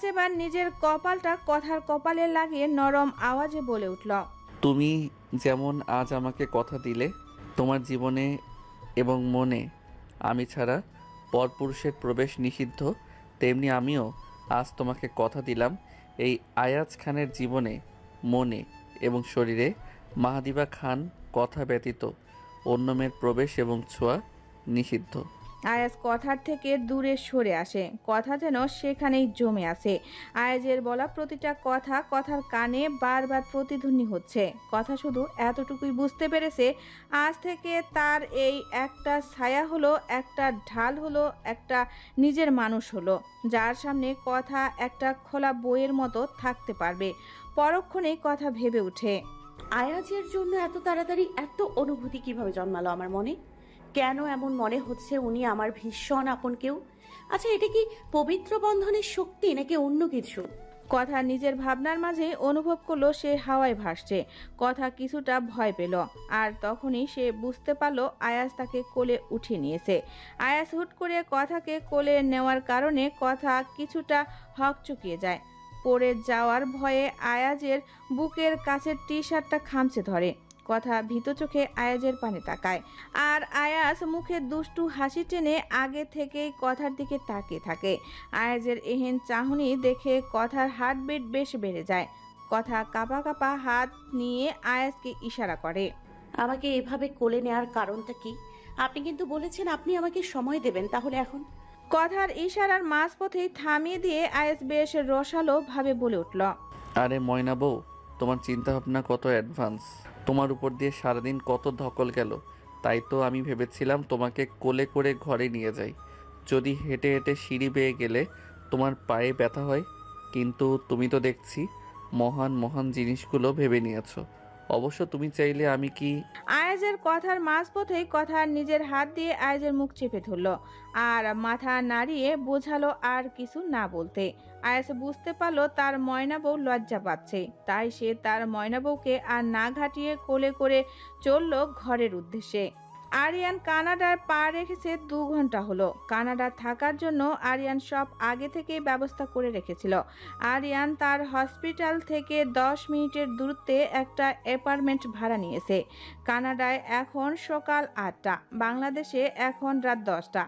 আয়াস এবার নিজের কপালটা কথার কপালে লাগিয়ে নরম আওয়াজে বলে উঠল, তুমি যেমন আজ আমাকে কথা দিলে তোমার জীবনে এবং মনে আমি ছাড়া পরপুরুষের প্রবেশ নিষিদ্ধ, তেমনি আমিও আজ তোমাকে কথা দিলাম এই আয়াজ খানের জীবনে, মনে এবং শরীরে মাহাদিবা খান কথা ব্যতীত অন্য মেয়ের প্রবেশ এবং ছোঁয়া নিষিদ্ধ। আয়াজ কথার থেকে দূরে সরে আসে, কথা যেন সেখানেই জমে আছে। আয়াজের বলা প্রতিটা কথা কথার কানে বারবার প্রতিধ্বনি হচ্ছে। কথা শুধু এতটুকুই বুঝতে পেরেছে, আজ থেকে তার এই একটা ছায়া হলো, একটা ঢাল হলো, একটা নিজের মানুষ হলো, যার সামনে কথা একটা খোলা বইয়ের মতো থাকতে পারবে। পরক্ষণেই কথা ভেবে ওঠে, আয়াজের জন্য এত তাড়াতাড়ি এত অনুভূতি কিভাবে জন্মালো আমার মনে? কেন এমন মনে হচ্ছে উনি আমার ভীষণ আপন কেউ? আচ্ছা, এটা কি পবিত্র বন্ধনের শক্তি নাকি অন্য কিছু? কথা নিজের ভাবনার মাঝে অনুভব করলো সে হাওয়ায় ভাসছে। কথা কিছুটা ভয় পেল, আর তখনই সে বুঝতে পারলো আয়াস তাকে কোলে উঠিয়ে নিয়েছে। আয়াস হুট করে কথাকে কোলে নেওয়ার কারণে কথা কিছুটা হকচকিয়ে যায়। পড়ে যাওয়ার ভয়ে আয়াজের বুকের কাছের টি শার্টটা খামচে ধরে। কথা ভীত চোখে আয়াজের পানে তাকায়, আর আয়াস মুখে দুষ্টু হাসি টেনে আগে থেকেই কথার দিকে তাকিয়ে থাকে। আয়াজের এহেন চাহনি দেখে কথার হার্টবিট বেশ বেড়ে যায়। কথা কাঁপা কাঁপা হাত নিয়ে আয়াজকে ইশারা করে, আমাকে এভাবে কোলে নেওয়ার কারণটা কি? আপনি কিন্তু বলেছেন আপনি আমাকে সময় দেবেন, তাহলে এখন? কথার ইশারার মাঝপথেই থামিয়ে দিয়ে আয়াজ বেশ রসালো ভাবে বলে উঠল, আরে ময়না বউ, তোমার চিন্তা ভাবনা কত অ্যাডভান্স, তোমার উপর দিয়ে সারাদিন কত ধকল গেল, তাই তো আমি ভেবেছিলাম তোমাকে কোলে করে ঘরে নিয়ে যাই, যদি হেঁটে হেঁটে সিঁড়ি বেয়ে গেলে তোমার পায়ে ব্যথা হয়। কিন্তু তুমি তো দেখছি মহান মহান জিনিসগুলো ভেবে নিয়েছো। অবশ্য তুমি চাইলে আমি কি। আয়াজের কথার মাঝপথেই কথার নিজের হাত দিয়ে আয়াজের মুখ চেপে ধরল, আর মাথা নাড়িয়ে বোঝালো আর কিছু না বলতে। আয়াজ বুঝতে পারলো তার ময়না বউ লজ্জা পাচ্ছে, তাই সে তার ময়না বউকে আর না ঘাটিয়ে কোলে করে চলল ঘরের উদ্দেশ্যে। আরিয়ান কানাডার পা রেখেছে 2 ঘন্টা হলো। কানাডা থাকার জন্য আরিয়ান সব আগে থেকেই ব্যবস্থা করে রেখেছিল। আরিয়ান তার হসপিটাল থেকে 10 মিনিটের দূরত্বে একটা অ্যাপার্টমেন্ট ভাড়া নিয়েছে। কানাডায় এখন সকাল 8টা, বাংলাদেশে এখন রাত 10টা।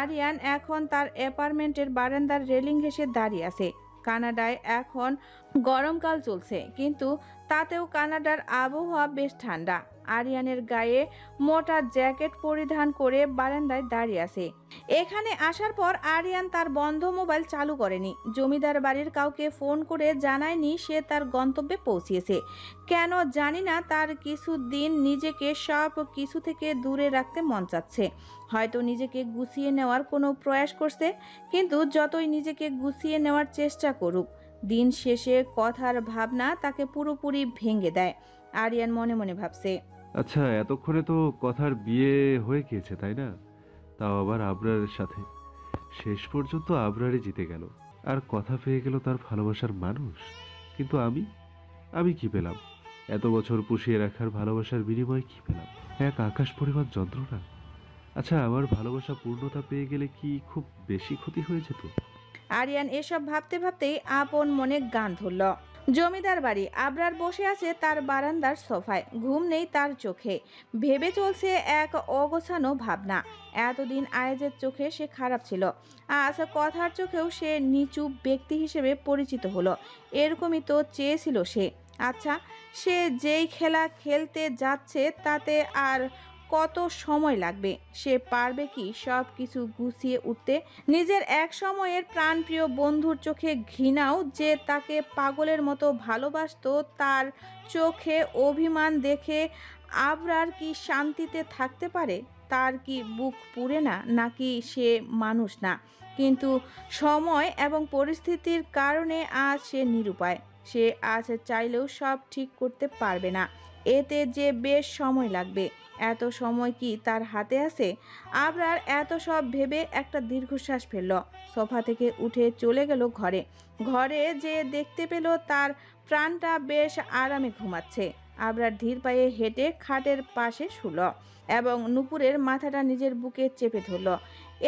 আরিয়ান এখন তার অ্যাপার্টমেন্টের বারান্দার রেলিং ঘেঁষে দাঁড়িয়ে আছে। কানাডায় এখন গরমকাল চলছে, কিন্তু তাতেও কানাডার আবহাওয়া বেশ ঠান্ডা। আরিয়ানের গায়ে মোটা জ্যাকেট পরিধান করে বারান্দায় দাঁড়িয়ে আছে। এখানে আসার পর আরিয়ান তার বন্ধ মোবাইল চালু করেনি, জমিদার বাড়ির কাউকে ফোন করে জানায়নি সে তার গন্তব্যে পৌঁছিয়েছে। কেন জানি না, তার কিছুদিন নিজেকে সব কিছু থেকে দূরে রাখতে মন চাচ্ছে। হয়তো নিজেকে গুছিয়ে নেওয়ার কোনো প্রয়াস করছে, কিন্তু যতই নিজেকে গুছিয়ে নেওয়ার চেষ্টা করুক, দিন শেষে কথার ভাবনা তাকে পুরোপুরি ভেঙে দেয়। আরিয়ান মনে মনে ভাবছে, আচ্ছা, এতক্ষণে তো কথার বিয়ে হয়ে গিয়েছে তাই না? তাও আবার আবরারের সাথে। শেষ পর্যন্ত আবরারই জিতে গেল, আর কথা পেয়ে গেল তার ভালোবাসার মানুষ। কিন্তু আমি কি পেলাম? এত বছর পুষিয়ে রাখার ভালোবাসার বিনিময়ে কি পেলাম? এক আকাশ পরিমাণ যন্ত্রণা। আচ্ছা, আমার ভালোবাসা পূর্ণতা পেয়ে গেলে কি খুব বেশি ক্ষতি হয়ে যেত? আরিয়ান এসব ভাবতে ভাবতেই আপন মনে গান ধরল। জমিদার বাড়ি। আবরার বসে আছে তার বারান্দার সোফায়, ঘুম নেই তার চোখে। ভেবে চলছে এক অগোছানো ভাবনা। এতদিন আয়াজের চোখে সে খারাপ ছিল, আজ কথার চোখেও সে নিচু ব্যক্তি হিসেবে পরিচিত হলো। এরকমই তো চেয়েছিল সে। আচ্ছা, সে যেই খেলা খেলতে যাচ্ছে তাতে আর কত সময় লাগবে? সে পারবে কি সব কিছু গুছিয়ে উঠতে? নিজের এক সময়ের প্রাণপ্রিয় বন্ধুর চোখে ঘৃণাও যে তাকে পাগলের মতো ভালোবাসতো, তার চোখে অভিমান দেখে আবরার কি শান্তিতে থাকতে পারে? তার কি বুক পুড়ে না, নাকি সে মানুষ না? কিন্তু সময় এবং পরিস্থিতির কারণে আজ সে নিরুপায়। সে আজ চাইলেও সব ঠিক করতে পারবে না, এতে যে বেশ সময় লাগবে। এত সময় কি তার হাতে আছে? আবরার এত সব ভেবে একটা দীর্ঘশ্বাস ফেলল। সোফা থেকে উঠে চলে গেল ঘরে। ঘরে যে দেখতে পেল তার প্রাণটা বেশ আরামে ঘুমাচ্ছে। আবরার ধীর পায়ে হেঁটে খাটের পাশে শুল এবং নুপুরের মাথাটা নিজের বুকে চেপে ধরল।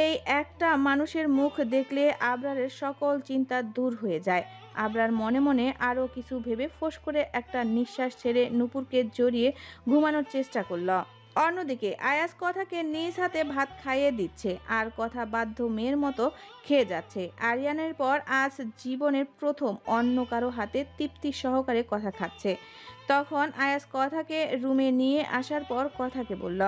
এই একটা মানুষের মুখ দেখলে আবরারের সকল চিন্তা দূর হয়ে যায়। আবরার মনে মনে আরও কিছু ভেবে ফোঁস করে একটা নিঃশ্বাস ছেড়ে নূপুরকে জড়িয়ে ঘুমানোর চেষ্টা করল। অন্যদিকে আয়াস কথাকে নিজ হাতে ভাত খাইয়ে দিচ্ছে আর কথা বাধ্য মেয়ের মতো খেয়ে যাচ্ছে। আরিয়ানের পর আজ জীবনের প্রথম অন্য কারো হাতে তৃপ্তি সহকারে কথা খাচ্ছে। তখন আয়াস কথাকে রুমে নিয়ে আসার পর কথাকে বলল,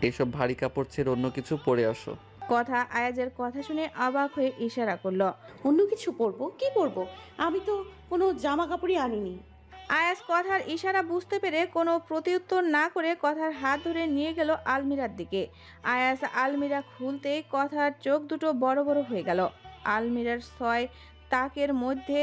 এসব ভারী কাপড় ছেড়ে অন্য কিছু পরে আসো। কথা আয়াজের কথা শুনে অবাক হয়ে ইশারা করল। অন্য কিছু পরবো? কি পরবো? আমি তো কোনো জামা কাপড়ই আনিনি। আয়াস কথার ইশারা বুঝতে পেরে কোনো প্রত্যুত্তর না করে কথার হাত ধরে নিয়ে গেল আলমিরার দিকে। আয়াস আলমিরা খুলতেই কথার চোখ দুটো বড় বড় হয়ে গেল। আলমিরার 6 তাকের মধ্যে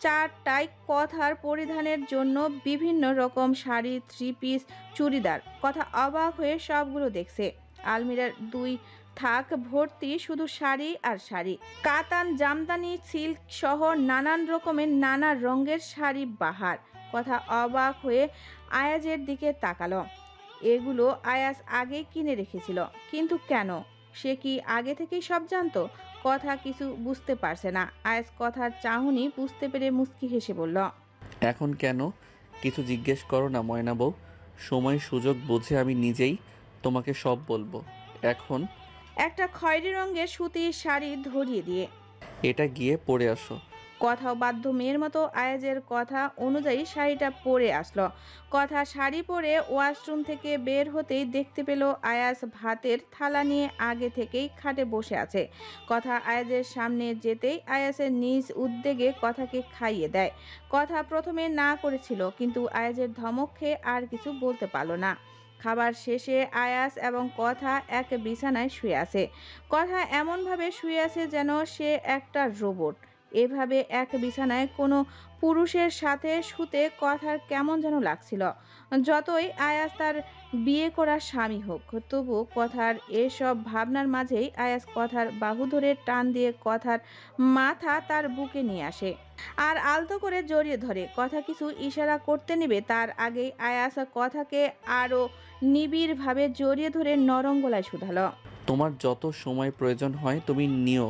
4টায় কথার পরিধানের জন্য বিভিন্ন রকম শাড়ি, 3 পিস, চুড়িদার। কথা অবাক হয়ে সবগুলো দেখছে। আলমিরার 2 থাক ভর্তি শুধু শাড়ি আর শাড়ি, কাতান, জামদানি, সিল্ক সহ নানান রকমের নানা রঙের শাড়ি বাহার। কথা অবাক হয়ে আয়াজের দিকে তাকালো। এগুলো আয়াস আগেই কিনে রেখেছিল, কিন্তু কেন? সে কি আগে থেকেই সব জানতো? কথা কিছু বুঝতে পারছে না। আয়াস কথার চাহনি বুঝতে পেরে মুচকি হেসে বলল, এখন কেন কিছু জিজ্ঞেস করো না ময়না বউ, সময় সুযোগ বুঝে আমি নিজেই তোমাকে সব বলবো। এখন একটা খয়েরি রঙের সুতির শাড়ি ধরিয়ে দিয়ে এটা গিয়ে পরে আসো। কথাও বাধ্য মেয়ের মতো আয়াজের কথা অনুযায়ী শাড়িটা পরে আসলো। কথা শাড়ি পরে ওয়াশরুম থেকে বের হতেই দেখতে পেল আয়াস ভাতের থালা নিয়ে আগে থেকেই খাটে বসে আছে। কথা আয়াজের সামনে যেতেই আয়াসের নিজ উদ্যোগে কথাকে খাইয়ে দেয়। কথা প্রথমে না করেছিল, কিন্তু আয়াজের ধমক খেয়ে আর কিছু বলতে পারল না। খাবার শেষে আয়াস এবং কথা এক বিছানায় শুয়ে আছে। কথা এমনভাবে শুয়ে আছে যেন সে একটা রোবট। এভাবে এক বিছানায় কোনো পুরুষের সাথে শুতে কথার কেমন যেন লাগছিল। যতই আয়াস তার বিয়ে করা স্বামী হোক, তবু কথার এসব ভাবনার মাঝেই আয়াস কথার বাহু ধরে টান দিয়ে কথার মাথা তার বুকে নিয়ে আসে আর আলতো করে জড়িয়ে ধরে। কথা কিছু ইশারা করতে নেবে, তার আগেই আয়াস কথাকে আরও নিবিড়ভাবে জড়িয়ে ধরে নরম গলায় শুধালো, তোমার যত সময় প্রয়োজন হয় তুমি নিও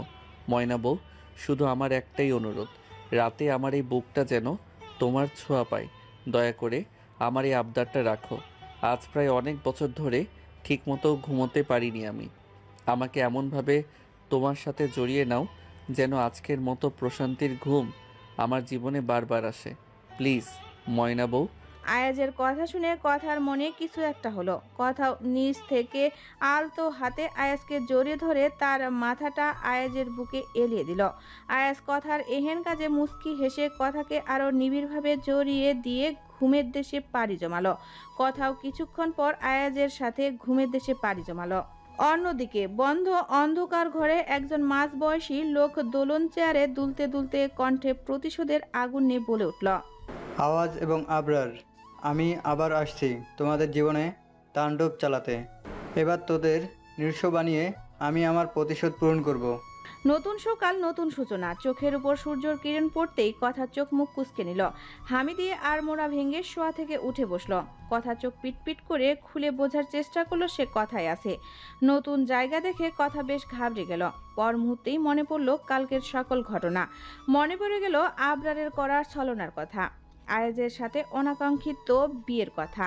ময়না বউ, শুধু আমার একটাই অনুরোধ, রাতে আমার এই বুকটা যেন তোমার ছোঁয়া পায়। দয়া করে আমার এই আবদারটা রাখো। আজ প্রায় অনেক বছর ধরে ঠিকমতো ঘুমোতে পারিনি আমি। আমাকে এমনভাবে তোমার সাথে জড়িয়ে নাও যেন আজকের মতো প্রশান্তির ঘুম আমার জীবনে বারবার আসে। প্লিজ ময়না বউ। আয়াজের কথা শুনে কথার মনে কিছু একটা হলো। কথা নিচ থেকে আলতো হাতে আয়াজকে জড়িয়ে ধরে তার মাথাটা আয়াজের বুকে এলিয়ে দিল। আয়াজ কথার এহেন কাজে মুচকি হেসে কথাকে আরো নিবিড়ভাবে জড়িয়ে দিয়ে ঘুমের দেশে পাড়ি জমালো। কথাও কিছুক্ষণ পর আয়াজের সাথে ঘুমের দেশে পাড়ি জমালো। অন্যদিকে বন্ধ অন্ধকার ঘরে একজন মাঝবয়সী লোক দোলন চেয়ারে দুলতে দুলতে কণ্ঠে প্রতিশোধের আগুন নিয়ে বলে উঠল, আওয়াজ এবং আবরার, আমি আবার আসছি তোমাদের জীবনে তাণ্ডব চালাতে। এবার তোদের নিঃস্ব বানিয়ে আমি আমার প্রতিশোধ পূরণ করব। নতুন সকাল, নতুন সূচনা। চোখের উপর সূর্যের কিরণ পড়তেই কথা চোখ মুখ কুঁচকে নিল। হামি দিয়ে আর মোড়া ভেঙে শোয়া থেকে উঠে বসলো। কথা চোখ পিটপিট করে খুলে বোঝার চেষ্টা করলো সে কথায় আছে। নতুন জায়গা দেখে কথা বেশ ঘাবড়ে গেল। পর মুহূর্তেই মনে পড়লো কালকের সকল ঘটনা। মনে পড়ে গেল আবরারের করার ছলনার কথা, আয়াজের সাথে অনাকাঙ্ক্ষিত বিয়ের কথা,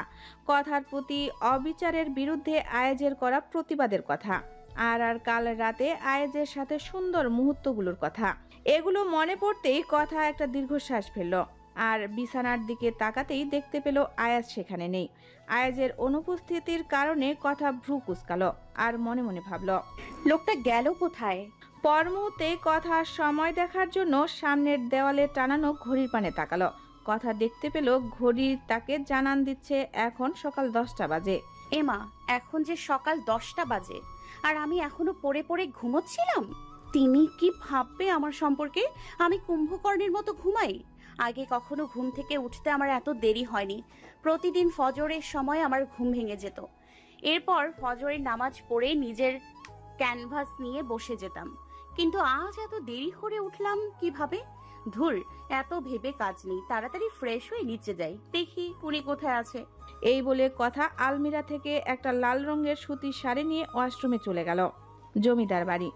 কথার প্রতি অবিচারের বিরুদ্ধে আয়াজের করা প্রতিবাদের কথা, আর কাল রাতে আয়াজের সাথে সুন্দর মুহূর্তগুলোর কথা। এগুলো মনে পড়তেই কথা একটা দীর্ঘশ্বাস ফেলল আর বিছানার দিকে তাকাতেই দেখতে পেল আয়াজ সেখানে নেই। আয়াজের অনুপস্থিতির কারণে কথা ভ্রু কুঁচকালো আর মনে মনে ভাবল, লোকটা গেল কোথায়? পর মুহূর্তে কথা সময় দেখার জন্য সামনের দেওয়ালে টানানো ঘড়ির পানে তাকালো। কথা দেখতে পেল ঘড়ি তাকে জানান দিচ্ছে এখন সকাল 10টা বাজে। এমা, এখন যে সকাল 10টা বাজে আর আমি এখনো পড়ে পড়ে ঘুমোচ্ছিলাম। তিনি কি ভাববে আমার সম্পর্কে? আমি কুম্ভকর্ণের মতো ঘুমাই? আগে কখনো ঘুম থেকে উঠতে আমার এত দেরি হয়নি। প্রতিদিন ফজরের সময় আমার ঘুম ভেঙে যেত। এরপর ফজরের নামাজ পড়ে নিজের ক্যানভাস নিয়ে বসে যেতাম। কিন্তু আজ এত দেরি করে উঠলাম কিভাবে? ধুর, এত ভেবে কাজ নেই, তাড়াতাড়ি ফ্রেশ হয়ে নিচে যাই, দেখি উনি কোথায় আছে। এই বলে কথা আলমিরা থেকে একটা লাল রঙের সুতির শাড়ি নিয়ে ওয়াশরুমে চলে গেল। জমিদার বাড়ি।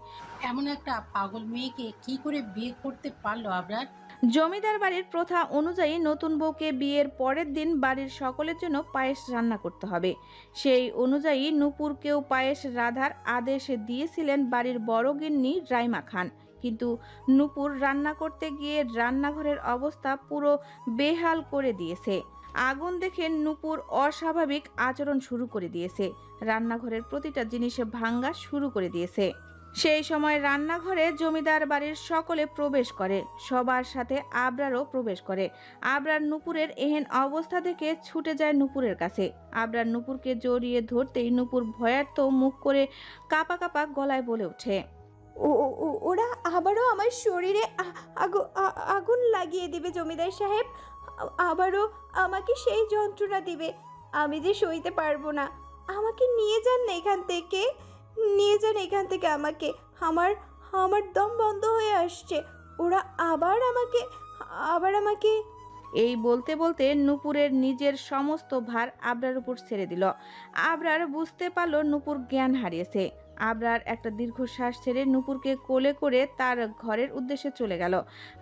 এমন একটা পাগল মেয়েকে কি করে বিয়ে করতে পারলো আবরার? জমিদার বাড়ির প্রথা অনুযায়ী নতুন বউকে বিয়ের পরের দিন বাড়ির সকলের জন্য পায়েস রান্না করতে হবে। সেই অনুযায়ী নূপুরকেও পায়েস রাধার আদেশ দিয়েছিলেন বাড়ির বড় গিন্নি রাইমা খান। কিন্তু নূপুর রান্না করতে গিয়ে রান্নাঘরের অবস্থা পুরো বেহাল করে দিয়েছে। আগুন দেখে নূপুর অস্বাভাবিক আচরণ শুরু করে দিয়েছে। রান্নাঘরের প্রতিটা জিনিস ভাঙা শুরু করে দিয়েছে। সেই সময় রান্নাঘরে জমিদার বাড়ির সকলে প্রবেশ করে, সবার সাথে আবরারও প্রবেশ করে। আবরার নূপুরের এহেন অবস্থা দেখে ছুটে যায় নূপুরের কাছে। আবরার নূপুরকে জড়িয়ে ধরতেই নূপুর ভয়ার্ত মুখ করে কাঁপা কাঁপা গলায় বলে ওঠে, ওরা আবারও আমার শরীরে আগুন লাগিয়ে দিবে জমিদার সাহেব, আবারও আমাকে সেই যন্ত্রণা দিবে। আমি যে সইতে পারবো না। আমাকে নিয়ে যান না এখান থেকে, নিয়ে যান এখান থেকে আমাকে। আমার আমার দম বন্ধ হয়ে আসছে। ওরা আবার আমাকে এই বলতে বলতে নূপুরের নিজের সমস্ত ভার আবরার উপর ছেড়ে দিল। আবরার বুঝতে পারল নূপুর জ্ঞান হারিয়েছে। আবরার একটা দীর্ঘশ্বাস ছেড়ে নূপুরকে কোলে করে তার ঘরের উদ্দেশ্যে চলে গেল,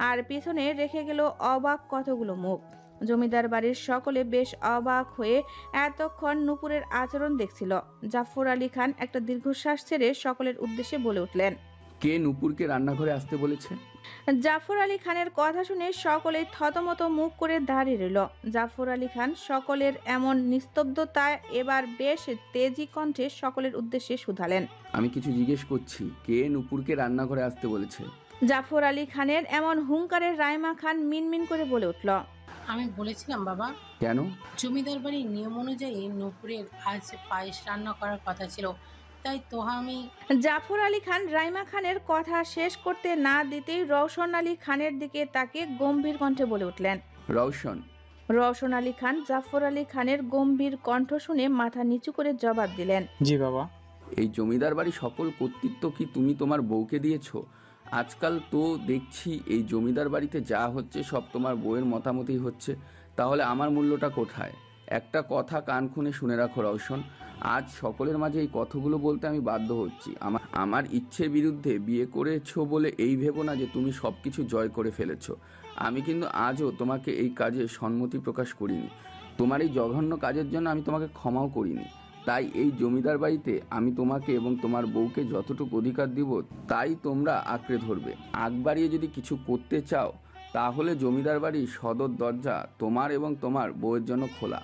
আর পিছনে রেখে গেল অবাক কতগুলো মুখ। জমিদার বাড়ির সকলে বেশ অবাক হয়ে এতক্ষণ নূপুরের আচরণ দেখছিল। জাফর আলী খান একটা দীর্ঘশ্বাস ছেড়ে সকলের উদ্দেশ্যে বলে উঠলেন, কে নূপুরকে রান্নাঘরে আসতে বলেছে? জাফর আলী খানের কথা শুনে সকলেই থতমত মুখ করে দাঁড়িয়ে রইল। জাফর আলী খান সকলের এমন নিস্তব্ধতায় এবার বেশ তেজি কণ্ঠে সকলের উদ্দেশ্যে শুধালেন, আমি কিছু জিজ্ঞেস করছি, কে নূপুরকে রান্নাঘরে আসতে বলেছে? জাফর আলী খানের এমন হুঙ্কারে রাইমা খান মিনমিন করে বলে উঠল, আমি বলেছিলাম বাবা। কেন? জমিদার বাড়ির নিয়ম অনুযায়ী নূপুরের আজ পায়েস রান্না করার কথা ছিল, তাই তো আমি। জাফর আলী খান রাইমা খানের কথা শেষ করতে না দিতেই রওশন আলী খানের দিকে তাকে গম্ভীর কণ্ঠে বলে উঠলেন, রওশন। রওশন আলী খান জাফর আলী খানের গম্ভীর কণ্ঠ শুনে মাথা নিচু করে জবাব দিলেন, জি বাবা। এই জমিদার বাড়ি সকল কর্তৃত্ব কি তুমি তোমার বউকে দিয়েছো? আজকাল তো দেখছি এই জমিদার বাড়িতে যা হচ্ছে সব তোমার বউয়ের মতামতই হচ্ছে, তাহলে আমার মূল্যটা কোথায়? একটা কথা কান খুনে শুনে রাখো রওশন, আজ সকলের মাঝে এই কথাগুলো বলতে আমি বাধ্য হচ্ছি। আমার ইচ্ছের বিরুদ্ধে বিয়ে করেছো বলে এই ভেবো না যে তুমি সব কিছু জয় করে ফেলেছো। আমি কিন্তু আজও তোমাকে এই কাজে সম্মতি প্রকাশ করিনি। তোমার এই জঘন্য কাজের জন্য আমি তোমাকে ক্ষমাও করিনি। তাই এই জমিদার বাড়িতে আমি তোমাকে এবং তোমার বউকে যতটুকু অধিকার দিব তাই তোমরা আঁকড়ে ধরবে। আগ বাড়িয়ে যদি কিছু করতে চাও তাহলে জমিদার বাড়ির সদর দরজা তোমার এবং তোমার বউয়ের জন্য খোলা।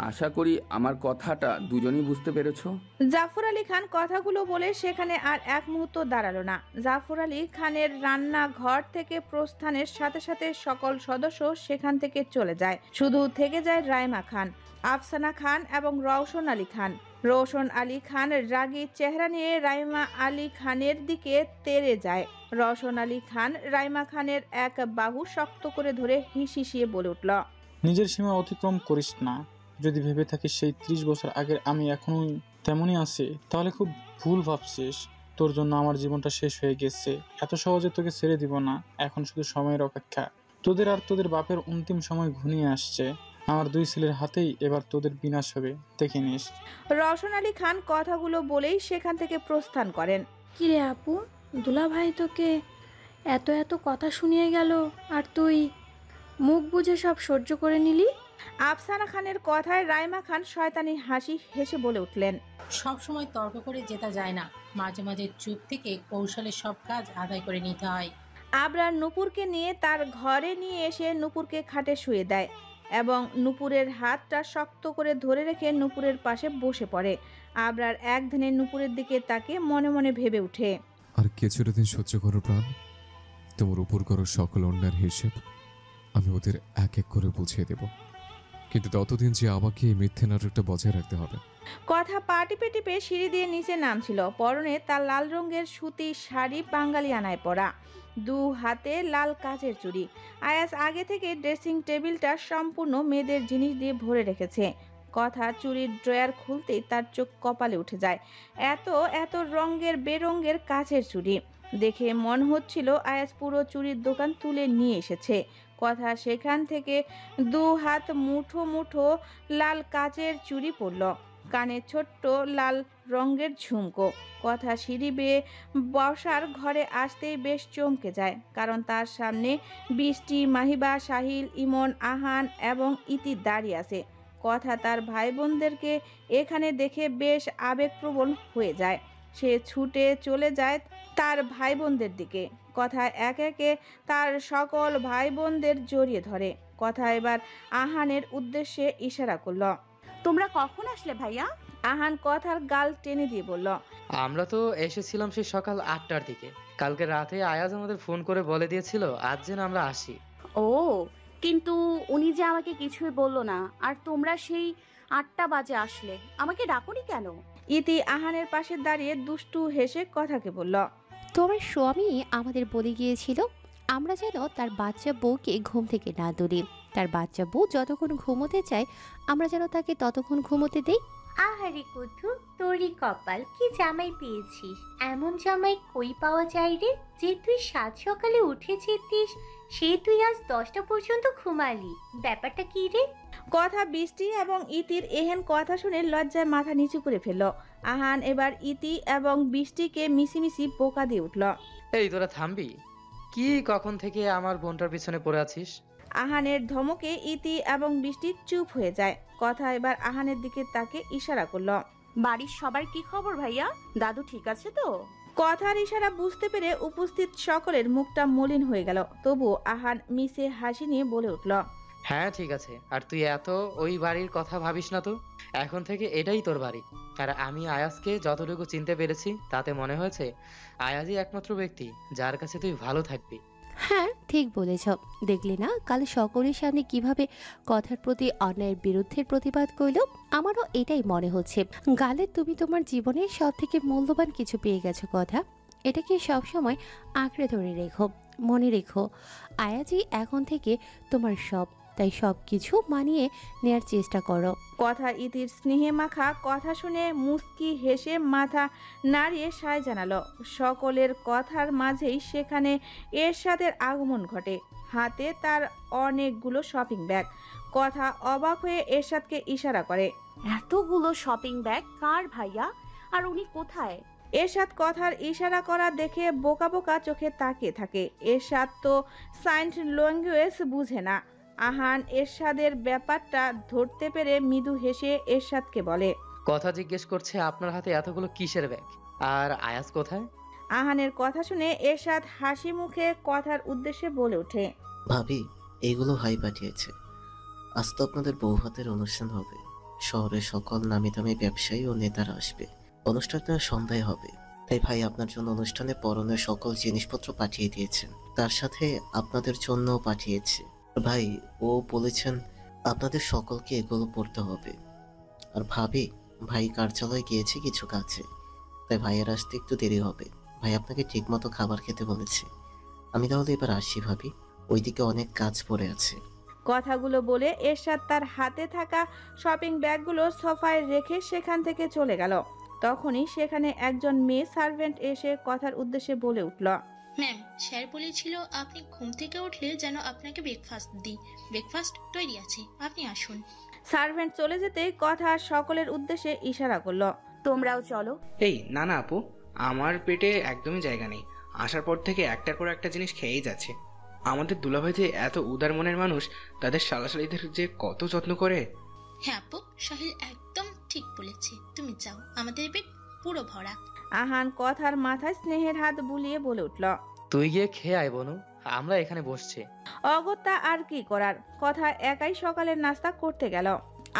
আশা করি আমার কথাটা দুজনেই বুঝতে পেরেছো। জাফর আলী খান কথাগুলো বলে সেখানে আর এক মুহূর্ত দাঁড়ালো না। জাফর আলী খানের রান্নাঘর থেকে প্রস্থানের সাথে সাথে সকল সদস্য সেখান থেকে চলে যায়। শুধু থেকে যায় রাইমা খান, আফসানা খান এবং রওশন আলী খান। রওশন আলী খান রাগী চেহারা নিয়ে রাইমা আলী খানের দিকে তেড়ে যায়। রওশন আলী খান রাইমা খানের এক বাহু শক্ত করে ধরে হিসিয়ে বলে উঠল, নিজের সীমা অতিক্রম করিস না। যদি ভেবে থাকিস সেই 30 বছর আগের আমি এখনো তেমনই আছি, তাহলে খুব ভুল ভাবছিস। তোর জন্য আমার জীবনটা শেষ হয়ে গেছে, এত সহজে তোকে ছেড়ে দিব না। এখন শুধু সময়ের অপেক্ষা। তোদের আর তোদের বাপের অন্তিম সময় ঘনিয়ে আসছে। আমার 2 ছেলের হাতেই এবার তোদের বিনাশ হবে, দেখে নিস। রওশন আলী খান কথাগুলো বলেই সেখান থেকে প্রস্থান করেন। কিরে আপু, দুলাভাই তোকে এত কথা শুনিয়ে গেল আর তুই মুখ বুজে সব সহ্য করে নিলি? আফসানা খানের কথায় রাইমা খান শয়তানি হাসি হেসে বলে উঠলেন, সব সময় তর্ক করে জেতা যায় না, মাঝে মাঝে চুপ থেকে কৌশলে সব কাজ আদায় করে নিতে হয়। আবরার নূপুরকে নিয়ে তার ঘরে নিয়ে এসে নূপুরকে খাটে শুয়ে দেয় এবং নূপুরের হাতটা শক্ত করে ধরে রেখে নূপুরের পাশে বসে পড়ে। আবরার এক ধ্যানে নূপুরের দিকে তাকে মনে মনে ভেবে উঠে, আর কিছুটা দিন সহ্য করো প্রাণ, তোমার উপর করো সকল অন্যায়ের হিসেব আমি ওদের এক এক করে বুঝিয়ে দেব, কিন্তু ততদিন যে আমাকে এই মিথ্যে নাটকটা বজায় রাখতে হবে। কথা পা টিপে টিপে সিঁড়ি দিয়ে নিচে নামছিল। পরনে তার লাল রঙের সুতি শাড়ি বাঙালি আনায় পরা, 2 হাতে লাল কাচের চুড়ি। আয়াস আগে থেকে ড্রেসিং টেবিলটা সম্পূর্ণ মেয়েদের জিনিস দিয়ে ভরে রেখেছে। কথা চুড়ির ড্রয়ার খুলতেই তার চোখ কপালে উঠে যায়। এত রঙের বেরঙের কাচের চুড়ি দেখে মনে হচ্ছিল আয়াস পুরো চুড়ির দোকান তুলে নিয়ে এসেছে। কথা সেখান থেকে 2 হাত মুঠো মুঠো লাল কাচের চুড়ি পরল। কানে ছোট্ট লাল রঙের ঝুমকো। কথা সিঁড়ি বেয়ে বসার ঘরে আসতেই বেশ চমকে যায়, কারণ তার সামনে বৃষ্টি, মাহিবা, সাহিল, ইমন, আহান এবং ইতি দাঁড়িয়ে আছে। কথা তার ভাই বোনদেরকে এখানে দেখে বেশ আবেগপ্রবণ হয়ে যায়। সে ছুটে চলে যায় তার ভাই বোনদের দিকে। কথা একে একে তার সকল ভাই বোনদের জড়িয়ে ধরে। কথা এবার আহানের উদ্দেশ্যে ইশারা করল। তোমরা কখন আসলে ভাইয়া? আহান কথার গাল টেনে দিয়ে বলল, আমরা তো এসেছিলাম সেই সকাল 8টার দিকে। কালকে রাতে আয়াজ আমাদের ফোন করে বলে দিয়েছিল আজ যেন আমরা আসি। ও, কিন্তু উনি যে আমাকে কিছুই বললো না, আর তোমরা সেই 8টা বাজে আসলে, আমাকে ডাকুনি কেন? ইতি আহানের পাশে দাঁড়িয়ে দুষ্টু হেসে কথাকে বলল, তোমার স্বামী আমাদের বলে গিয়েছিল আমরা যেন তার বাচ্চা বউকে ঘুম থেকে না তুলি। তার বাচ্চা বউ যতক্ষণ ঘুমোতে চায় আমরা যেন তাকে ততক্ষণ ঘুমোতে দেই। আহারে কুথু, তোরই কপাল, কি জামাই পেয়েছিস। এমন জামাই কই পাওয়া যায় রে, যে তুই 7 সকালে উঠে যেতিস, সে তুই আজ 10টা পর্যন্ত ঘুমালি। ব্যাপারটা কি রে? কথা বৃষ্টি এবং ইতির এহেন কথা শুনে লজ্জায় মাথা নিচু করে ফেলল। আহান এবার ইতি এবং বৃষ্টিকে মিশিমিশি বোকা দিয়ে উঠল। এই তোরা থামবি? কি কখন থেকে আমার বোনটার পিছনে পড়ে আছিস? আহানের ধমকে ইতি এবং বৃষ্টি চুপ হয়ে যায়। কথা এবার আহানের দিকে তাকে ইশারা করল। বাড়ির সবার কি খবর ভাইয়া? দাদু ঠিক আছে তো? কথার ইশারা বুঝতে পেরে উপস্থিত সকলের মুখটা মলিন হয়ে গেল। তবু আহান মিশে হাসি নিয়ে বলে উঠল, হ্যাঁ ঠিক আছে। আর তুই এত ওই বাড়ির কথা ভাবিস না তো। এখন থেকে এটাই তোর বাড়ি। আর আমি আয়াজকে যতটুকু চিনতে পেরেছি তাতে মনে হয়েছে আয়াজই একমাত্র ব্যক্তি যার কাছে তুই ভালো থাকবি। হ্যাঁ ঠিক বলেছ। দেখলি না কাল সকলের সামনে কিভাবে কথার প্রতি অন্যায়ের বিরুদ্ধে প্রতিবাদ করল। আমারও এটাই মনে হচ্ছে। গালে তুমি তোমার জীবনের সব থেকে মূল্যবান কিছু পেয়ে গেছো কথা। এটাকে সবসময় আঁকড়ে ধরে রেখো, মনে রেখো আয়াজই এখন থেকে তোমার সব। তাই সব কিছু মানিয়ে নেয়ার চেষ্টা করো। কথা ইতির স্নেহে মাখা কথা শুনে মুস্কি হেসে মাথা নাড়িয়ে সায় জানালো। সকলের কথার মাঝেই সেখানে এরশাদের আগমন ঘটে। হাতে তার অনেকগুলো শপিং ব্যাগ। কথা অবাক হয়ে এরশাদকে ইশারা করে, এতগুলো শপিং ব্যাগ কার ভাইয়া? আর উনি কোথায়? এরশাদ কথার ইশারা করা দেখে বোকা বোকা চোখে তাকিয়ে থাকে। এরশাদ তো সাইন ল্যাঙ্গুয়েজ বুঝে না। আহান এরশাদের ব্যাপারটা ধরতে পেরে মৃদু হেসে এরশাদকে বলে, কথা জিজ্ঞেস করছে আপনার হাতে এতগুলো কিসের ব্যাগ? আর আয়াজ কোথায়? আহানের কথা শুনে এরশাদ হাসি মুখে কথার উদ্দেশ্যে বলে ওঠে, ভাবি এইগুলো ভাই পাঠিয়েছে। আজ তো আপনাদের বউ ভাতের অনুষ্ঠান হবে। শহরের সকল নামি দামি ব্যবসায়ী ও নেতারা আসবে। অনুষ্ঠানটা সন্ধ্যায় হবে, তাই ভাই আপনার জন্য অনুষ্ঠানে পরনের সকল জিনিসপত্র পাঠিয়ে দিয়েছেন। তার সাথে আপনাদের জন্যও পাঠিয়েছে। ভাই ও বলেছেন আপনাদের সকলকে এগুলো পড়তে হবে। আর ভাবি ভাই কার্যালয়ে গিয়েছে কিছু কাজে, তাই ভাইয়ের আসতে একটু দেরি হবে। ভাই আপনাকে ঠিক মতো খাবার খেতে বলেছে। আমি তাহলে এবার আসি ভাবি, ওইদিকে অনেক কাজ পড়ে আছে। কথাগুলো বলে এরশাদ তার হাতে থাকা শপিং ব্যাগগুলো সোফায় রেখে সেখান থেকে চলে গেল। তখনই সেখানে একজন মেয়ে সার্ভেন্ট এসে কথার উদ্দেশ্যে বলে উঠল, ম্যাম, স্যার বলেছিল আপনি ঘুম থেকে উঠলে যেন আপনাকে ব্রেকফাস্ট দিই। ব্রেকফাস্ট তৈরি আছে, আপনি আসুন। সার্ভেন্ট চলে যেতেই কথা সকলের উদ্দেশ্যে ইশারা করলো, তোমরাও চলো। এই না না আপু, আমার পেটে একদমই জায়গা নেই। আসার পর থেকে একটার পর একটা জিনিস খেয়েই যাচ্ছে। আমাদের দুলাভাই যে এত উদার মনের মানুষ, তাদের শালাশালিদের যে কত যত্ন করে। হ্যাঁ আপু, সাহিল একদম ঠিক বলেছে। তুমি যাও, আমাদের পেট পুরো ভরা। আহান কথার মাথায় স্নেহের হাত বুলিয়ে বলে উঠল, তুই গিয়ে খেয়ে আয় বনু, আমরা এখানে বসছি। অগত্যা আর কি করার, কথা একাই সকালের নাস্তা করতে গেল।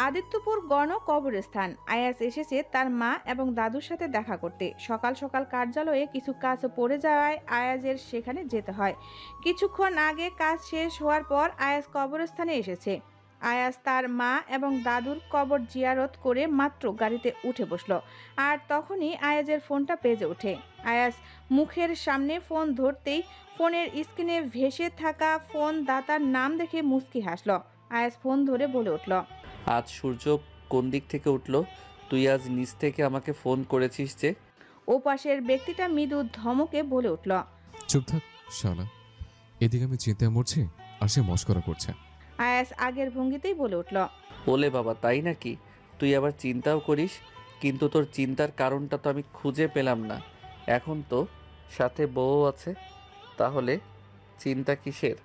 আদিত্যপুর গণ কবরস্থান। আয়াস এসেছে তার মা এবং দাদুর সাথে দেখা করতে। সকাল সকাল কার্যালয়ে কিছু কাজ পড়ে যাওয়ায় আয়াজের সেখানে যেতে হয়। কিছুক্ষণ আগে কাজ শেষ হওয়ার পর আয়াস কবরস্থানে এসেছে। আয়াস তার মা এবং দাদুর কবর জিয়ারত করে মাত্র গাড়িতে উঠে বসলো, আর তখনই আয়াজের ফোনটা বেজে ওঠে। আয়াস মুখের সামনে ফোন ধরতেই ফোনের স্ক্রিনে ভেসে থাকা ফোন দাতার নাম দেখে মুচকি হাসলো। আয়াস ফোন ধরে বলে উঠল, আজ সূর্য কোন দিক থেকে উঠলো? তুই আজ নিচ থেকে আমাকে ফোন করেছিস যে? ওপাশের ব্যক্তিটা মৃদু ধমকে বলে উঠল, চুপ থাক শালা, এদিকে আমি চিন্তায় মরছি আর সে মস্করা করছে। আয়াস আগের ভঙ্গিতেই বলে উঠল, ওলে বাবা, তাই নাকি? তুই আবার চিন্তাও করিস, কিন্তু তোর চিন্তার কারণটা তো আমি খুঁজে পেলাম না। এখন তো সাথে বউ আছে, তাহলে চিন্তা কিসের?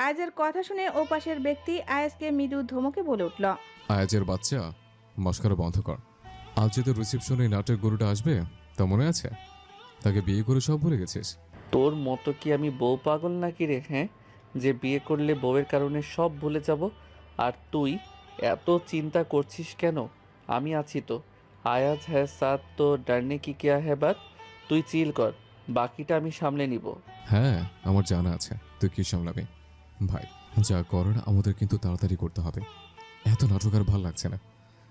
আয়াজের কথা শুনে ওপাশের ব্যক্তি আয়াজকে মৃদু ধমকে বলে উঠল, আয়াজের বাচ্চা, মস্করা বন্ধ কর। আজ যে তোর রিসেপশনে এই নাটের গরুটা আসবে তা মনে আছে? তাকে বিয়ে করে সব ভুলে গেছিস? তোর মতো কি আমি বউ পাগল নাকি রে? হ্যাঁ, যে বিয়ে করলে বউয়ের কারণে সব ভুলে যাব? আর তুই এত চিন্তা করছিস কেন? আমি আছি তো। আয়াজ হ্যাঁ সাথ তো ডরনে কি কিয়া হ্যাঁ বাত। তুই চিল কর, বাকিটা আমি সামলে নিব। হ্যাঁ, আমার জানা আছে তুই কি সামলাবি। ভাই, যা করার আমাদের কিন্তু তাড়াতাড়ি করতে হবে। এত নাটক আর ভাল লাগছে না,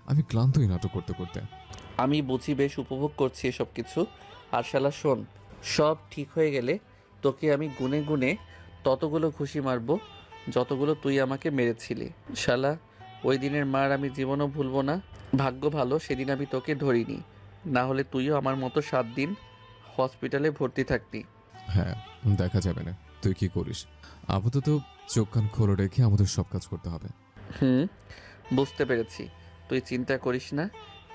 আমি ক্লান্ত এই নাটক করতে করতে। আমি বুঝি বেশ উপভোগ করছি এসব কিছু। আর শালা শোন, সব ঠিক হয়ে গেলে তোকে আমি গুনে গুনে ততগুলো খুশি মারবো যতগুলো তুই আমাকে মেরেছিলি। শালা, ওই দিনের মার আমি জীবনও ভুলবো না। ভাগ্য ভালো সেদিন আমি তোকে ধরিনি, না হলে তুইও আমার মতো 7 দিন হসপিটালে ভর্তি থাকতি। হ্যাঁ, দেখা যাবে না তুই কি করিস। আপাতত চোখ কান খোলা রেখে আমাদের সব কাজ করতে হবে। বুঝতে পেরেছি, তুই চিন্তা করিস না।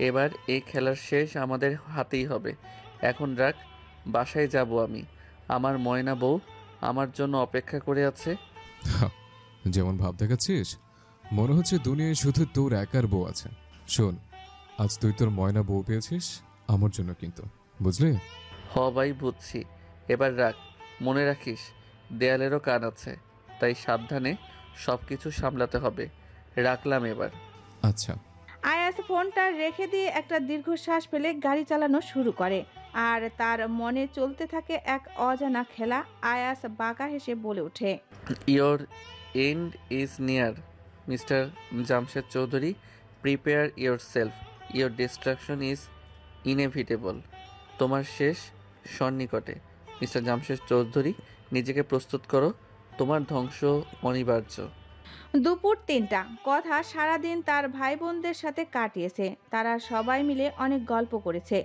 এবার এই খেলার শেষ আমাদের হাতেই হবে। এখন রাখ, বাসায় যাব আমি। আমার ময়না বউ আমার জন্য অপেক্ষা করে আছে। যেমন ভাব দেখাচ্ছিস, মনে হচ্ছে দুনিয়ায় শুধু তোর একার বউ আছে। শোন, আজ তুই তোর ময়না বউ পেয়েছিস আমার জন্য, কিন্তু বুঝলি? ভাই বুঝছি। এবার রাখ, মনে রাখিস দেয়ালেরও কান আছে, তাই সাবধানে সব কিছু সামলাতে হবে। রাখলাম এবার। আচ্ছা। আয়াস ফোনটা রেখে দিয়ে একটা দীর্ঘশ্বাস ফেলে গাড়ি চালানো শুরু করে, আর তার মনে চলতে থাকে এক অজানা খেলা। আয়াস বাঁকা হেসে বলে ওঠে, your end is near mister Jamshed Chowdhury. Prepare yourself, your destruction is inevitable. তোমার শেষ সন্নিকটে মিস্টার জামশেদ চৌধুরী। নিজেকে প্রস্তুত করো, তোমার ধ্বংস অনিবার্য। দুপুর 3টা। কথা সারাদিন তার ভাই বোনদের সাথে কাটিয়েছে। তারা সবাই মিলে অনেক গল্প করেছে।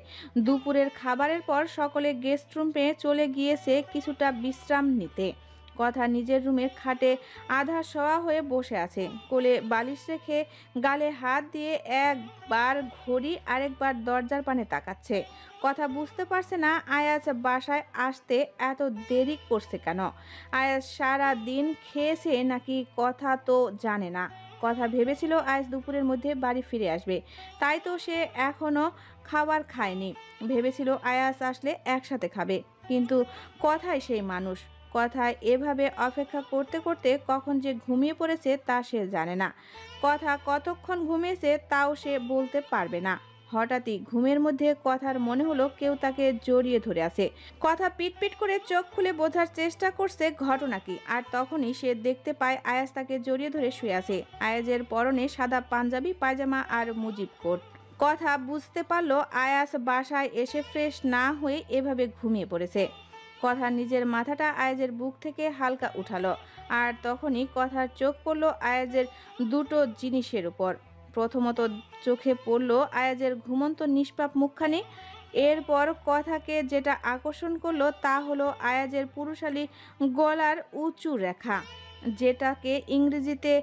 দুপুরের খাবারের পর সকলে গেস্ট রুমে চলে গিয়েছে কিছুটা বিশ্রাম নিতে। কথা নিজের রুমের খাটে আধা শোয়া হয়ে বসে আছে, কোলে বালিশ রেখে গালে হাত দিয়ে একবার ঘড়ি আরেকবার দরজার পানে তাকাচ্ছে। কথা বুঝতে পারছে না আয়াজ বাসায় আসতে এত দেরি করছে কেন। আয়াজ সারা দিন খেয়েছে নাকি কথা তো জানে না। কথা ভেবেছিল আয়াজ দুপুরের মধ্যে বাড়ি ফিরে আসবে, তাই তো সে এখনো খাবার খায়নি। ভেবেছিল আয়াজ আসলে একসাথে খাবে, কিন্তু কথাই সেই মানুষ। কথায় এভাবে অপেক্ষা করতে করতে কখন যে ঘুমিয়ে পড়েছে তা সে জানে না। কথা কতক্ষণ ঘুমিয়েছে তাও সে বলতে পারবে না। হঠাৎই ঘুমের মধ্যে কথার মনে হলো কেউ তাকে জড়িয়ে ধরে আছে। কথা পিটপিট করে চোখ খুলে বোঝার চেষ্টা করছে ঘটনা কি, আর তখনই সে দেখতে পায় আয়াজ তাকে জড়িয়ে ধরে শুয়ে আছে। আয়াজের পরনে সাদা পাঞ্জাবি, পায়জামা আর মুজিব কোট। কথা বুঝতে পারলো আয়াজ বাসায় এসে ফ্রেশ না হয়ে এভাবে ঘুমিয়ে পড়েছে। কথা নিজের মাথাটা আয়াজের বুক থেকে হালকা উঠালো, আর তখনই কথার চোখ পড়লো আয়াজের দুটো জিনিসের উপর। প্রথমত চোখে পড়লো আয়াজের ঘুমন্ত নিষ্পাপ মুখখানি। এরপর কথাকে যেটা আকর্ষণ করলো তা হলো আয়াজের পুরুষালী গলার উঁচু রেখা, যেটাকে ইংরেজিতে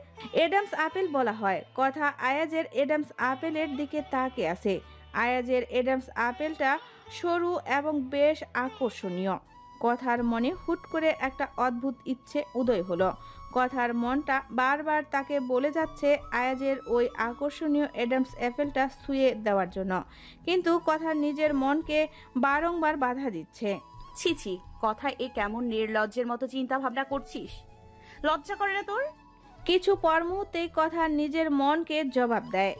এডামস আপেল বলা হয়। কথা আয়াজের এডামস আপেলের দিকে তাকিয়ে আছে। আয়াজের এডামস আপেলটা সরু এবং বেশ আকর্ষণীয়। কথার মনে হুট করে একটা অদ্ভুত ইচ্ছে উদয় হলো। কথার মনটা বারবার তাকে বলে যাচ্ছে আয়াজের ওই আকর্ষণীয় এডামস অ্যাপেলটা ছুঁয়ে দেওয়ার জন্য, কিন্তু কথার নিজের মনকে বারংবার বাধা দিচ্ছে। ছি ছি, কথা এ কেমন নির্লজ্জের মতো চিন্তা ভাবনা করছিস? লজ্জা করে না তোর? কিছু পর মুহূর্তেই কথা নিজের মনকে জবাব দেয়,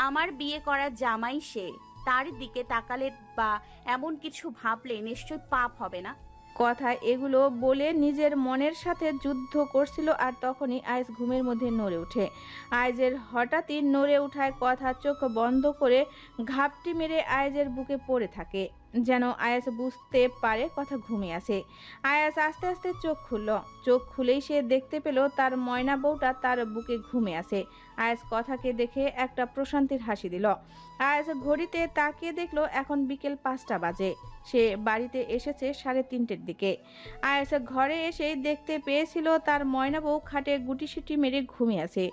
আমার বিয়ে করা জামাই সে, তার দিকে তাকালে বা এমন কিছু ভাবলে নিশ্চয় পাপ হবে না। কথা এগুলো বলে নিজের মনের সাথে যুদ্ধ করছিল, আর তখনই আইজ ঘুমের মধ্যে নড়ে ওঠে। আইজের হঠাৎই নড়ে ওঠায় কথা চোখ বন্ধ করে ঘাপটি মেরে আইজের বুকে পড়ে থাকে। যেন আয়াস বুঝতে পারে কথা ঘুমিয়ে আছে। আয়াস আস্তে আস্তে চোখ খুলল। চোখ খুলেই সে দেখতে পেল তার ময়না বউটা তার বুকে ঘুমিয়ে আছে। আয়াস কথাকে দেখে একটা প্রশান্তির হাসি দিল। আয়াস ঘড়িতে তাকিয়ে দেখলো এখন বিকেল 5টা বাজে। সে বাড়িতে এসেছে 3:30-এর দিকে। আয়াস ঘরে এসেই দেখতে পেয়েছিল তার ময়না বউ খাটে গুটিসুটি মেরে ঘুমিয়ে আছে।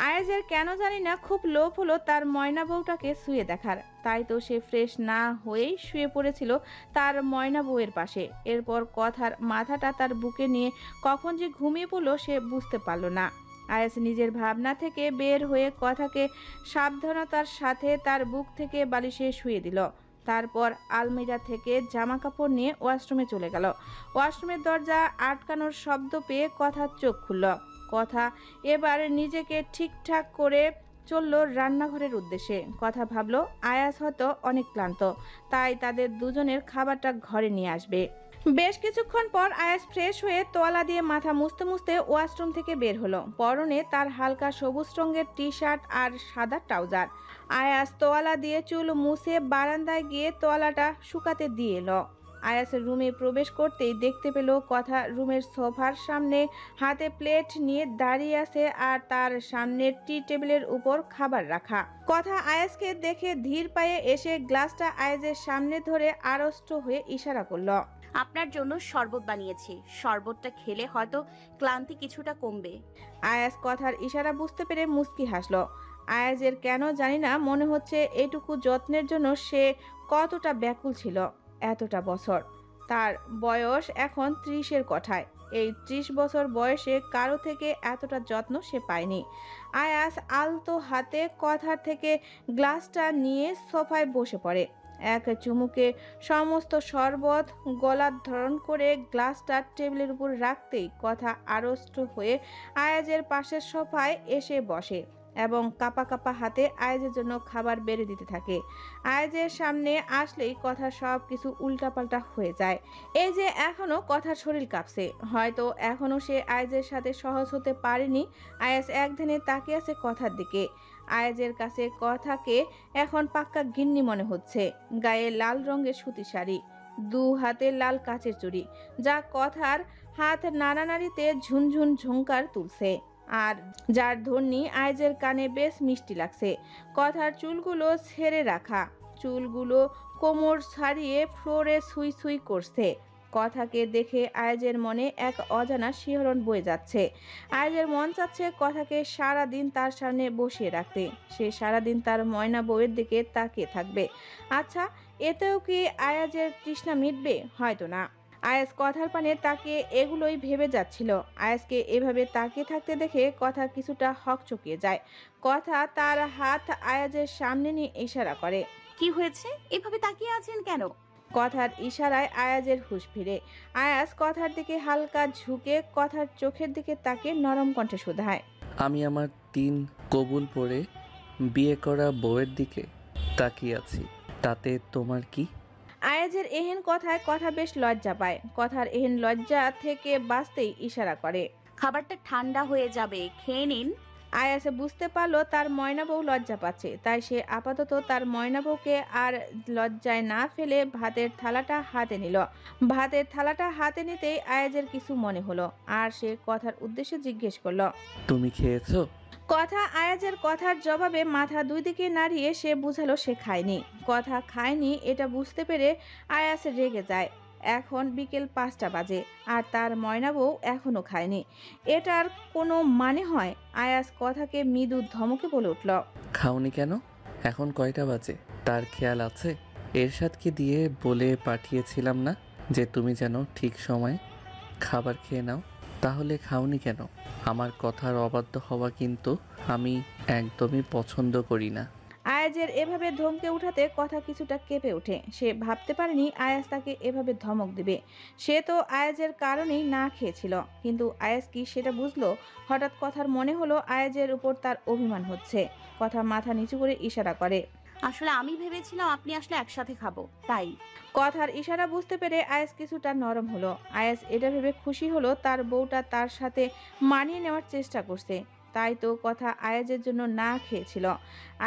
আয়াসের কেন জানি না খুব লোভ হলো তার ময়না বউটাকে শুয়ে দেখার। তাই তো সে ফ্রেশ না হয়েই শুয়ে পড়েছিল তার ময়না বউয়ের পাশে। এরপর কথার মাথাটা তার বুকে নিয়ে কখন যে ঘুমিয়ে পড়লো সে বুঝতে পারল না। আয়াস নিজের ভাবনা থেকে বের হয়ে কথাকে সাবধানতার সাথে তার বুক থেকে বালিশে শুয়ে দিল। তারপর আলমিরা থেকে জামা কাপড় নিয়ে ওয়াশরুমে চলে গেল। ওয়াশরুমের দরজা আটকানোর শব্দ পেয়ে কথা চোখ খুলল। কথা এবার নিজেকে ঠিকঠাক করে চলল রান্নাঘরের উদ্দেশ্যে। কথা ভাবলো আয়াস হয়তো অনেক ক্লান্ত, তাই তাদের দুজনের খাবারটা ঘরে নিয়ে আসবে। বেশ কিছুক্ষণ পর আয়াস ফ্রেশ হয়ে তোয়ালা দিয়ে মাথা মুছতে মুছতে ওয়াশরুম থেকে বের হলো। পরনে তার হালকা সবুজ রঙের টি শার্ট আর সাদা ট্রাউজার। আয়াস তোয়ালা দিয়ে চুল মুছে বারান্দায় গিয়ে তোয়ালাটা শুকাতে দিয়ে এলো। আয়াস রুমে প্রবেশ করতেই দেখতে পেল কথা রুমের সোফার সামনে হাতে প্লেট নিয়ে দাঁড়িয়ে আছে আর তার সামনের টি টেবিলের উপর খাবার রাখা। কথা আয়াসকে দেখে ধীর পায়ে এসে গ্লাসটা আয়াসের সামনে ধরে আড়ষ্ট হয়ে ইশারা করলো। আপনার জন্য শরবত বানিয়েছি, শরবতটা খেলে হয়তো ক্লান্তি কিছুটা কমবে। আয়াস কথার ইশারা বুঝতে পেরে মুচকি হাসলো। আয়াসের কেন জানি না মনে হচ্ছে এইটুকু যত্নের জন্য সে কতটা ব্যাকুল ছিল এতটা বছর। তার বয়স এখন 30-এর কোঠায়। এই 30 বছর বয়সে কারো থেকে এতটা যত্ন সে পায়নি। আয়াস আলতো হাতে কথার থেকে গ্লাসটা নিয়ে সোফায় বসে পড়ে। এক চুমুকে সমস্ত শরবত গলার ধরন করে গ্লাসটা টেবিলের উপর রাখতেই কথা আড়ষ্ট হয়ে আয়াজের পাশের সোফায় এসে বসে এবং কাপা কাপা হাতে আয়াজের জন্য খাবার বেড়ে দিতে থাকে। আয়াজের সামনে আসলেই কথা সব কিছু উল্টাপাল্টা হয়ে যায়। এই যে এখনো কথার শরীর কাঁপছে, হয়তো এখনো সে আয়াজের সাথে সহজ হতে পারেনি। আয়াজ একদিনে তাকিয়ে আছে কথার দিকে। আয়াজের কাছে কথাকে এখন পাক্কা গিন্নি মনে হচ্ছে। গায়ে লাল রঙের সুতি শাড়ি, 2 হাতে লাল কাচের চুড়ি, যা কথার হাত নাড়ানাড়িতে ঝুনঝুন ঝুঙ্কার তুলছে আর যার ধ্বনি আয়াজের কানে বেশ মিষ্টি লাগছে। কথার চুলগুলো ছেড়ে রাখা, চুলগুলো কোমর ছাড়িয়ে ফ্লোরে সুই সুই করছে। কথাকে দেখে আয়াজের মনে এক অজানা শিহরণ বয়ে যাচ্ছে। আয়াজের মন চাচ্ছে কথাকে সারাদিন তার সামনে বসিয়ে রাখতে। সে সারাদিন তার ময়না বউয়ের দিকে তাকিয়ে থাকবে। আচ্ছা, এতেও কি আয়াজের তৃষ্ণা মিটবে? হয়তো না। আয়াজ কথার পানে তাকিয়ে এগুলোই ভেবে যাচ্ছিল। আয়াজকে এভাবে তাকিয়ে থাকতে দেখে কথা কিছুটা হকচকিয়ে যায়। কথা তার হাত আয়াজের সামনে নিয়ে ইশারা করে। কি হয়েছে, এভাবে তাকিয়ে আছেন কেন? কথার ইশারায় আয়াজের হুঁশ ফিরে। আয়াজ কথার দিকে হালকা ঝুঁকে কথার চোখের দিকে তাকিয়ে নরম কণ্ঠে শুধায়, আমি আমার 3 কবুল পড়ে বিয়ে করা বউয়ের দিকে তাকিয়ে আছি, তাতে তোমার কি? আয়াজের এহেন কথায় কথা বেশ লজ্জা পায়। কথার এহেন লজ্জা থেকে বাঁচতেই ইশারা করে, খাবারটা ঠান্ডা হয়ে যাবে, খেয়ে নিন। আয়াসে বুঝতে পারলো তার ময়না বউ লজ্জা পাচ্ছে, তাই সে আপাতত তার ময়না বউকে আর লজ্জায় না ফেলে ভাতের থালাটা হাতে নিল। ভাতের থালাটা হাতে নিতেই আয়াজের কিছু মনে হলো আর সে কথার উদ্দেশ্যে জিজ্ঞেস করলো, তুমি খেয়েছো? কথা আয়াজের কথার জবাবে মাথা 2 দিকে নাড়িয়ে সে বুঝালো সে খায়নি। কথা খায়নি এটা বুঝতে পেরে আয়াস রেগে যায়। এখন বিকেল 5টা বাজে আর তার ময়না বউ এখনো খায়নি। এটার কোনো মানে হয়? আয়াস কথাকে মৃদু ধমকে বলে উঠল, খাওনি কেন? এখন কয়টা বাজে তার খেয়াল আছে? এরশাদকে দিয়ে বলে পাঠিয়েছিলাম না যে তুমি যেন ঠিক সময়ে খাবার খেয়ে নাও? তাহলে খাওনি কেন? আমার কথার অবাধ্য হওয়া কিন্তু আমি একদমই পছন্দ করি না। আয়াজের এভাবে ধমকে উঠাতে কথা কিছুটা কেঁপে ওঠে। সে ভাবতে পারেনি আয়াজ তাকে এভাবে ধমক দিবে। সে তো আয়াজের কারণেই না খেয়েছিল, কিন্তু আয়াজ কি সেটা বুঝলো? হঠাৎ কথার মনে হলো আয়াজের উপর তার অভিমান হচ্ছে। কথা মাথা নিচু করে ইশারা করে, আসলে আমি ভেবেছিলাম আপনি আসলে একসাথে খাবো, তাই। কথার ইশারা বুঝতে পেরে আয়াজ কিছুটা নরম হলো। আয়াজ এটা ভেবে খুশি হলো তার বউটা তার সাথে মানিয়ে নেওয়ার চেষ্টা করছে। তাই তো কথা আয়াজের জন্য না খেয়েছিল।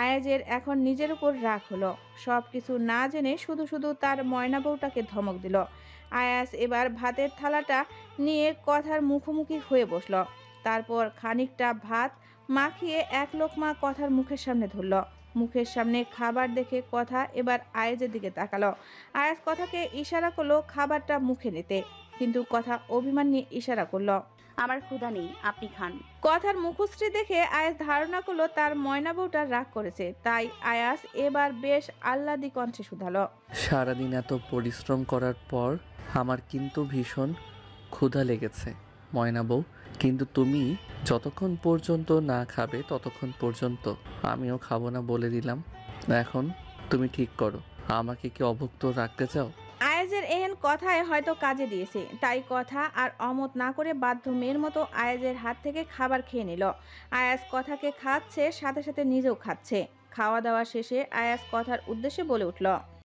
আয়াজের এখন নিজের উপর রাগ হলো। সব কিছু না জেনে শুধু শুধু তার ময়না বউটাকে ধমক দিল। আয়াজ এবার ভাতের থালাটা নিয়ে কথার মুখোমুখি হয়ে বসলো। তারপর খানিকটা ভাত মাখিয়ে এক লোকমা কথার মুখের সামনে ধরল। মুখের সামনে খাবার দেখে কথা এবার আয়াজের দিকে তাকালো। আয়াজ কথাকে ইশারা করলো খাবারটা মুখে নিতে, কিন্তু কথা অভিমান নিয়ে ইশারা করলো, আমার ক্ষুধা নেই, আপনি খান। কথার মুখশ্রী দেখে আয়াজ ধারণা করলো তার ময়না বউটা রাগ করেছে। তাই আয়াজ এবার বেশ আহ্লাদি কণ্ঠে শুধালো, সারাদিন এত পরিশ্রম করার পর আমার কিন্তু ভীষণ ক্ষুধা লেগেছে ময়না বউ, কিন্তু তুমি যতক্ষণ পর্যন্ত না খাবে ততক্ষণ পর্যন্ত আমিও খাবো না বলে দিলাম। এখন তুমি ঠিক করো, আমাকে কি অভুক্ত রাখতে চাও? আয়াজের এহেন কথায় হয়তো কাজে দিয়েছে, তাই কথা আর অমত না করে বাধ্য মেয়ের মতো আয়াজের হাত থেকে খাবার খেয়ে নিল। আয়াজ কথাকে খাচ্ছে, সাথে সাথে নিজেও খাচ্ছে। খাওয়া দাওয়া শেষে আয়াজ কথার উদ্দেশ্যে বলে উঠল,